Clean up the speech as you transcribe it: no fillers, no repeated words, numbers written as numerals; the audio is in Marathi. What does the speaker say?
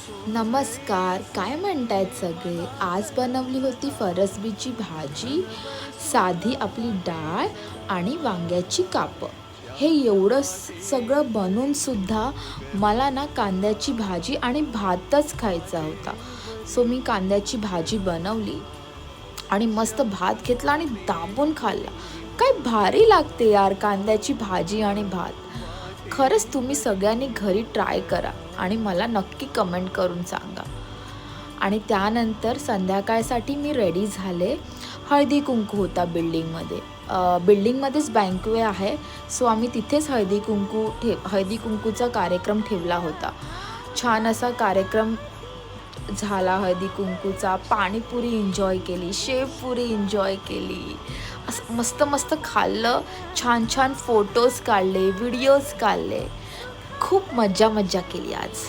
नमस्कार, काय म्हणतायत सगळे? आज बनवली होती फरसबीची भाजी, साधी आपली डाळ आणि वांग्याची कापं. हे एवढं सगळं बनून सुद्धा मला ना कांद्याची भाजी आणि भातच खायचा होता. सो मी कांद्याची भाजी बनवली आणि मस्त भात घेतला आणि दाबून खाल्ला. काय भारी लागते यार कांद्याची भाजी आणि भात. खरंच तुम्ही सगळ्यांनी घरी ट्राय करा आणि मला नक्की कमेंट करून सांगा. आणि त्यानंतर संध्याकाळसाठी मी रेडी झाले. हळदी कुंकू होता बिल्डिंगमध्ये. बिल्डिंगमध्येच बँक्वे आहे, सो आम्ही तिथेच हळदी कुंकूचा कार्यक्रम ठेवला होता. छान असा कार्यक्रम झाला हळदी कुंकूचा. पाणीपुरी एन्जॉय केली, शेवपुरी एन्जॉय केली. असं मस्त मस्त खाल्लं, छान छान फोटोज काढले, व्हिडिओज काढले. खूप मज्जा केली आज.